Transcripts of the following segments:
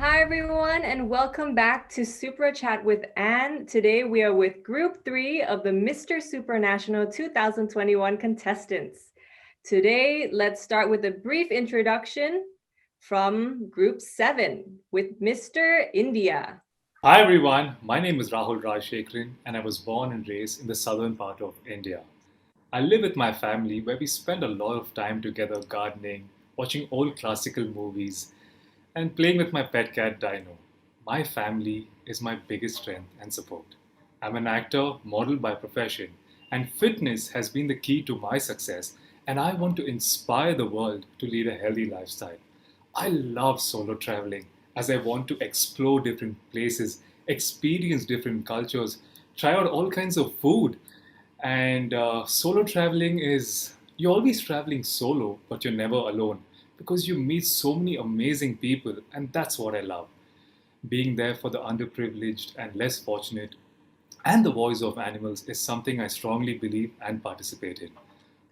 Hi everyone, and welcome back to Supra Chat with Anne. Today we are with Group 3 of the Mr. Supranational 2021 contestants. Today, let's start with a brief introduction from Group 7 with Mr. India. Hi everyone, my name is Rahul Rajshekharan and I was born and raised in the southern part of India. I live with my family where we spend a lot of time together gardening, watching old classical movies, and playing with my pet cat Dino. My family is my biggest strength and support. I'm an actor, model by profession, and fitness has been the key to my success, and I want to inspire the world to lead a healthy lifestyle. I love solo traveling as I want to explore different places, experience different cultures, try out all kinds of food. And solo traveling is, you're always traveling solo, but you're never alone because you meet so many amazing people, and that's what I love. Being there for the underprivileged and less fortunate, and the voice of animals is something I strongly believe and participate in.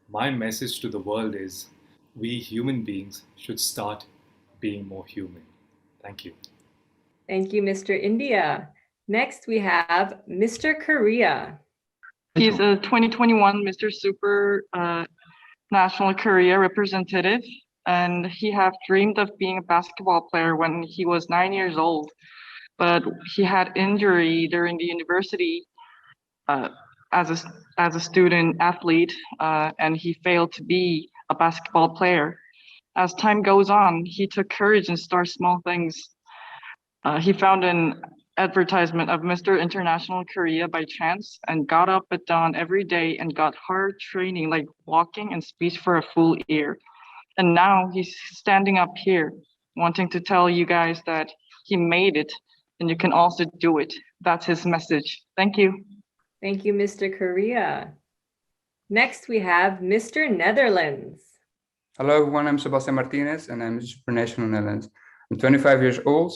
My message to the world is we human beings should start being more human. Thank you. Thank you, Mr. India. Next, we have Mr. Korea. He's a 2021 Mr. Super National Korea representative, and he have dreamed of being a basketball player when he was 9 years old. But he had injury during the university as a student athlete, and he failed to be a basketball player. As time goes on, he took courage and started small things. He found an advertisement of Mr. International Korea by chance and got up at dawn every day and got hard training like walking and speech for a full year. And now he's standing up here wanting to tell you guys that he made it and you can also do it. That's his message. Thank you. Thank you, Mr. Korea. Next, we have Mr. Netherlands. Hello everyone, I'm Sebastian Martinez and I'm Supranational Netherlands. I'm 25 years old.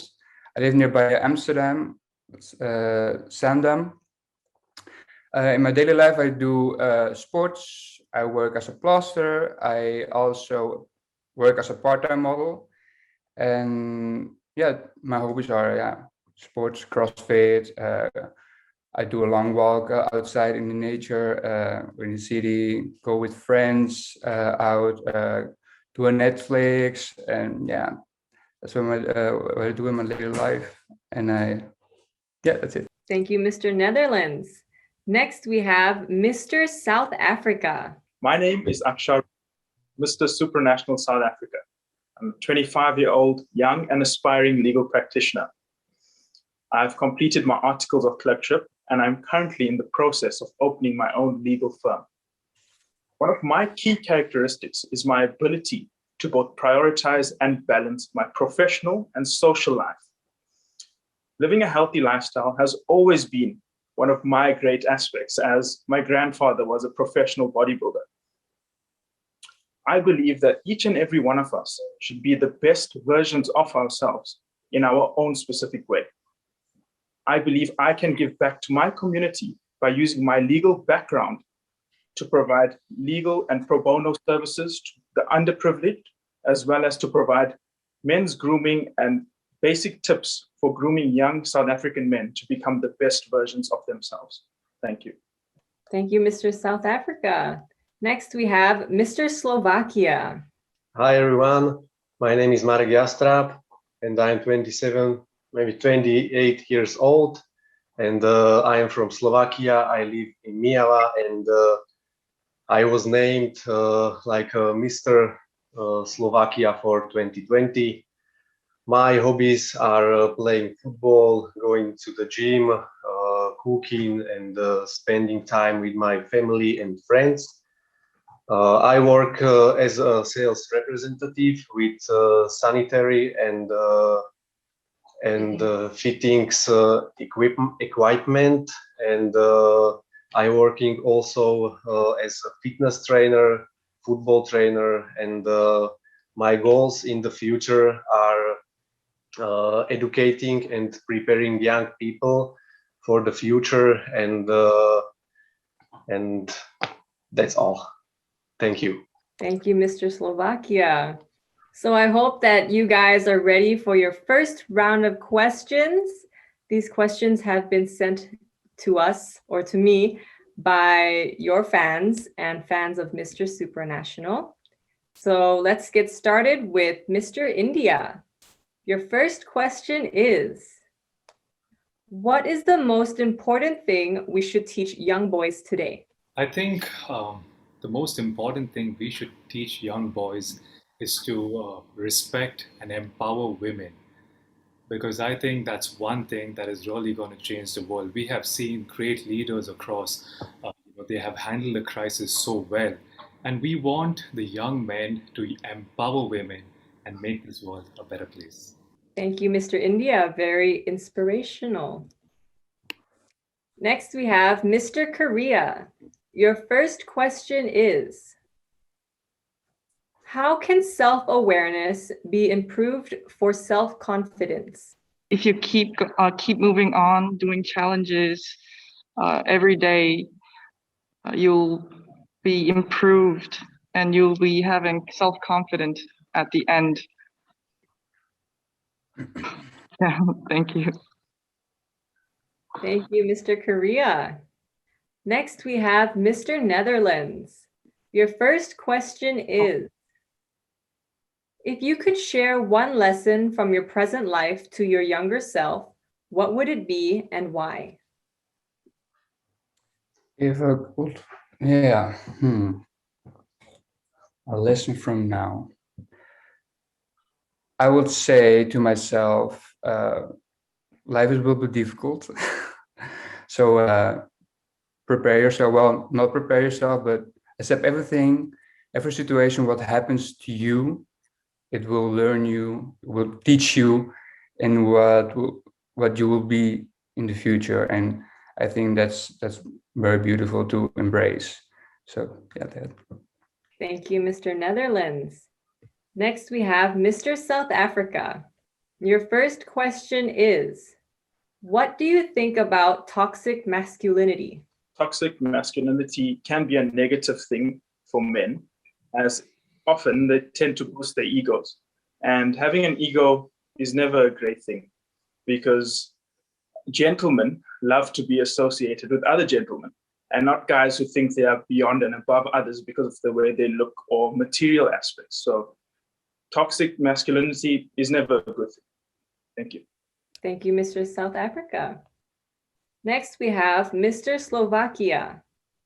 I live nearby Amsterdam, Zaandam. In my daily life, I do sports. I work as a plasterer. I also work as a part-time model. And yeah, my hobbies are sports, CrossFit. I do a long walk outside in the nature, in the city, go with friends out, do a Netflix, and yeah. That's what I do in my daily life. And that's it. Thank you, Mr. Netherlands. Next, we have Mr. South Africa. My name is Akshar, Mr. Supranational South Africa. I'm a 25-year-old young and aspiring legal practitioner. I've completed my articles of clerkship and I'm currently in the process of opening my own legal firm. One of my key characteristics is my ability to both prioritize and balance my professional and social life. Living a healthy lifestyle has always been one of my great aspects, as my grandfather was a professional bodybuilder. I believe that each and every one of us should be the best versions of ourselves in our own specific way. I believe I can give back to my community by using my legal background to provide legal and pro bono services to the underprivileged, as well as to provide men's grooming and basic tips for grooming young South African men to become the best versions of themselves. Thank you. Thank you, Mr. South Africa. Next, we have Mr. Slovakia. Hi, everyone. My name is Marek Jastrab, and I'm 27, maybe 28 years old. And I am from Slovakia. I live in Mijava, and I was named Mr. Slovakia for 2020. My hobbies are playing football, going to the gym, cooking, and spending time with my family and friends. I work as a sales representative with sanitary and fittings equipment, and I working also as a fitness trainer, football trainer, and my goals in the future are educating and preparing young people for the future, and that's all. Thank you. Thank you, Mr. Slovakia. So I hope that you guys are ready for your first round of questions. These questions have been sent to us or to me by your fans and fans of Mr. Supranational. So let's get started with Mr. India. Your first question is, what is the most important thing we should teach young boys today? I think the most important thing we should teach young boys is to respect and empower women, because I think that's one thing that is really going to change the world. We have seen great leaders across, they have handled the crisis so well. And we want the young men to empower women and make this world a better place. Thank you, Mr. India. Very inspirational. Next, we have Mr. Korea. Your first question is, how can self-awareness be improved for self-confidence? If you keep moving on, doing challenges every day, you'll be improved and you'll be having self-confidence at the end. Yeah, thank you. Thank you, Mr. Korea. Next, we have Mr. Netherlands. Your first question is, if you could share one lesson from your present life to your younger self, what would it be and why? If a good, a lesson from now. I would say to myself, life will be difficult. So prepare yourself. Well, not prepare yourself, but accept everything, every situation, what happens to you, it will learn you, will teach you, and what you will be in the future. And I think that's very beautiful to embrace. So yeah, that. Thank you, Mr. Netherlands. Next, we have Mr. South Africa. Your first question is, what do you think about toxic masculinity? Toxic masculinity can be a negative thing for men, as often they tend to boost their egos. And having an ego is never a great thing, because gentlemen love to be associated with other gentlemen and not guys who think they are beyond and above others because of the way they look or material aspects. So toxic masculinity is never a good thing. Thank you. Thank you, Mr. South Africa. Next, we have Mr. Slovakia.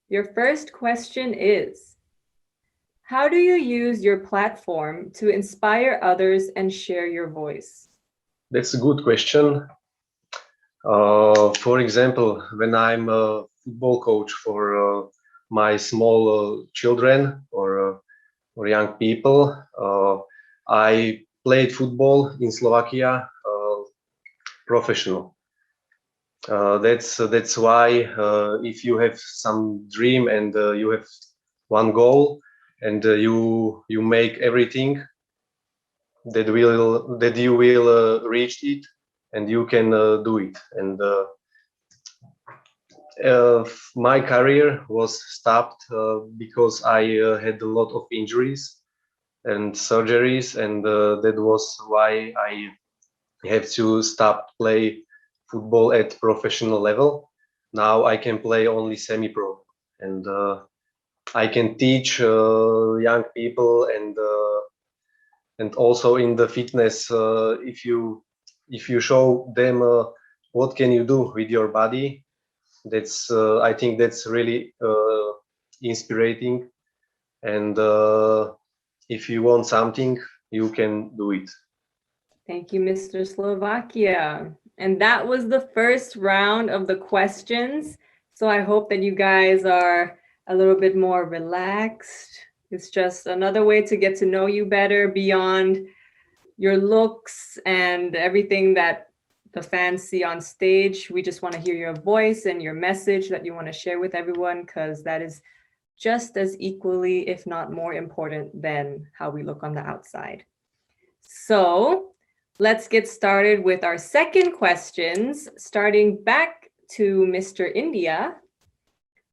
Your first question is, how do you use your platform to inspire others and share your voice? That's a good question. For example, when I'm a football coach for my small children or young people, I played football in Slovakia professional. That's why if you have some dream and you have one goal and you make everything that you will reach it, and you can do it. And my career was stopped because I had a lot of injuries and surgeries, and that was why I have to stop play football at professional level. Now I can play only semi-pro, and I can teach young people, and also in the fitness, if you show them what can you do with your body, that's I think that's really inspiring. And if you want something, you can do it. Thank you, Mr. Slovakia. And that was the first round of the questions. So I hope that you guys are a little bit more relaxed. It's just another way to get to know you better beyond your looks and everything that the fans see on stage. We just want to hear your voice and your message that you want to share with everyone, because that is just as equally, if not more important than how we look on the outside. So let's get started with our second questions, starting back to Mr. India.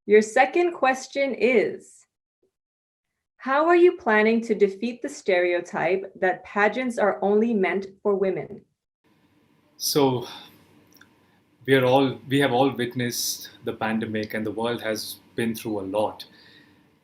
Your second question is, How are you planning to defeat the stereotype that pageants are only meant for women? So we have all witnessed the pandemic, and the world has been through a lot.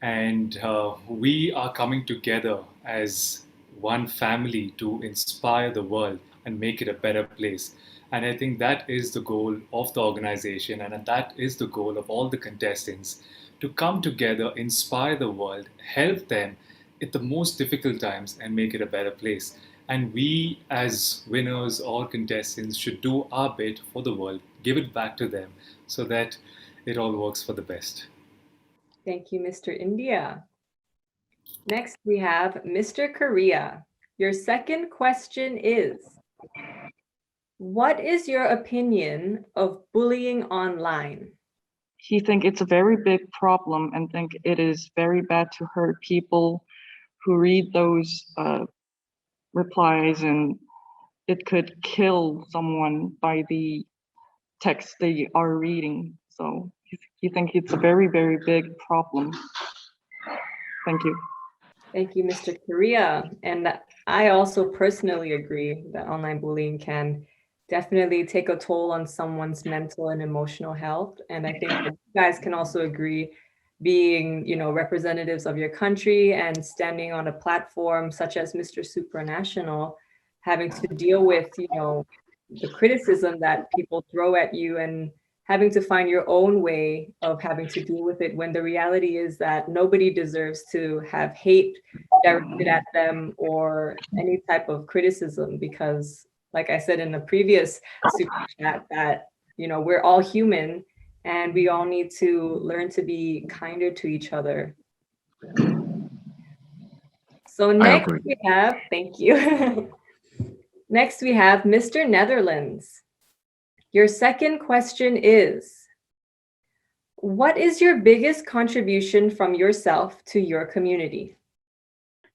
And we are coming together as one family to inspire the world and make it a better place. And I think that is the goal of the organization, and that is the goal of all the contestants, to come together, inspire the world, help them at the most difficult times, and make it a better place. And we, as winners or contestants, should do our bit for the world, give it back to them so that it all works for the best. Thank you, Mr. India. Next, we have Mr. Korea. Your second question is, what is your opinion of bullying online? He think it's a very big problem and think it is very bad to hurt people who read those replies, and it could kill someone by the text they are reading. So he think it's a very, very big problem. Thank you. Thank you, Mr. Korea. And I also personally agree that online bullying can definitely take a toll on someone's mental and emotional health. And I think that you guys can also agree, being, representatives of your country and standing on a platform such as Mr. Supranational, having to deal with, the criticism that people throw at you and having to find your own way of having to deal with it, when the reality is that nobody deserves to have hate directed at them or any type of criticism, because like I said in the previous super chat, that we're all human and we all need to learn to be kinder to each other. So next we have, thank you. Next we have Mr. Netherlands. Your second question is, what is your biggest contribution from yourself to your community?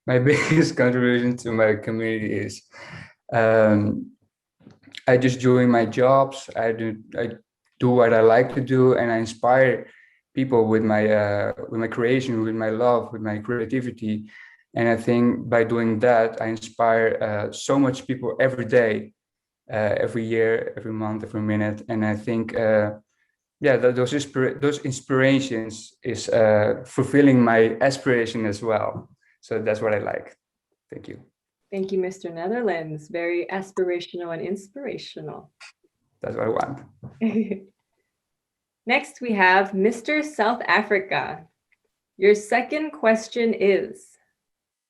My biggest contribution to my community is I just doing my jobs. I do what I like to do, and I inspire people with my creation, with my love, with my creativity. And I think by doing that, I inspire so much people every day, every year, every month, every minute. And I think, those inspirations is fulfilling my aspiration as well. So that's what I like. Thank you. Thank you, Mr. Netherlands. Very aspirational and inspirational. That's what I want. Next, we have Mr. South Africa. Your second question is,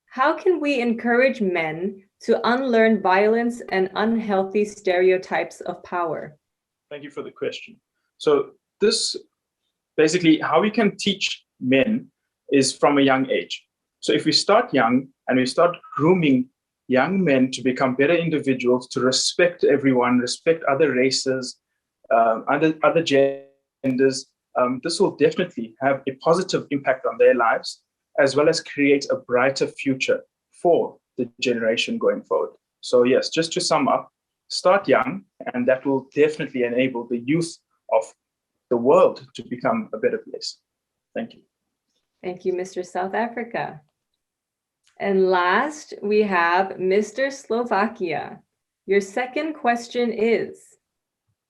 how can we encourage men to unlearn violence and unhealthy stereotypes of power? Thank you for the question. So this, basically, how we can teach men is from a young age. So if we start young and we start grooming young men to become better individuals, to respect everyone, respect other races, other genders, this will definitely have a positive impact on their lives, as well as create a brighter future for the generation going forward. So yes, just to sum up, start young, and that will definitely enable the youth of the world to become a better place. Thank you. Thank you, Mr. South Africa. And last, we have Mr. Slovakia. Your second question is,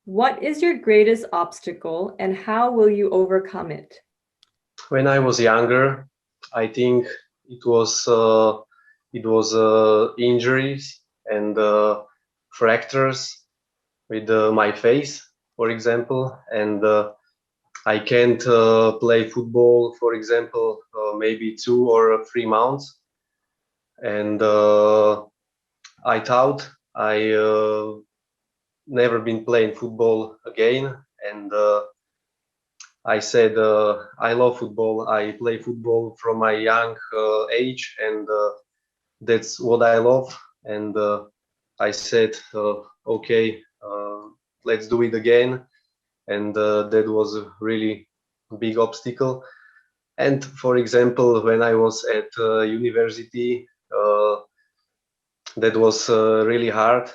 what is your greatest obstacle and how will you overcome it? When I was younger, I think it was injuries and fractures with my face, for example, and I can't play football, for example, maybe 2 or 3 months. And I thought I never been playing football again. And I said, I love football. I play football from my young age, and that's what I love. And I said, okay, let's do it again. And that was a really big obstacle. And for example, when I was at university, that was really hard.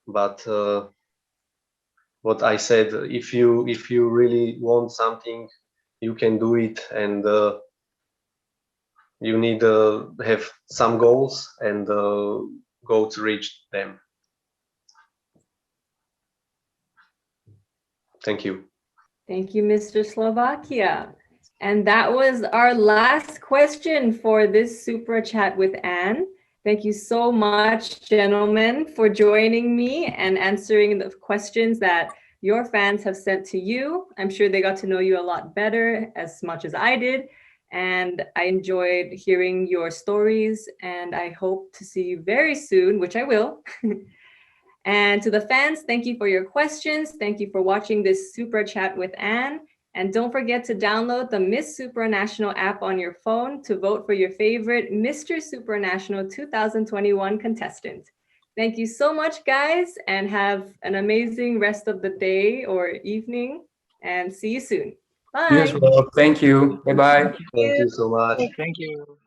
But what I said, if you really want something, you can do it. And You need to have some goals and go to reach them. Thank you. Thank you, Mr. Slovakia. And that was our last question for this Supra Chat with Anne. Thank you so much, gentlemen, for joining me and answering the questions that your fans have sent to you. I'm sure they got to know you a lot better, as much as I did. And I enjoyed hearing your stories, and I hope to see you very soon, which I will. And to the fans, thank you for your questions. Thank you for watching this Supra Chat with Anne. And don't forget to download the Miss Supranational app on your phone to vote for your favorite Mr. Supranational 2021 contestant. Thank you so much, guys, and have an amazing rest of the day or evening, and see you soon. Bye. Yes, well, thank you. Bye-bye. Thank you so much. Thank you.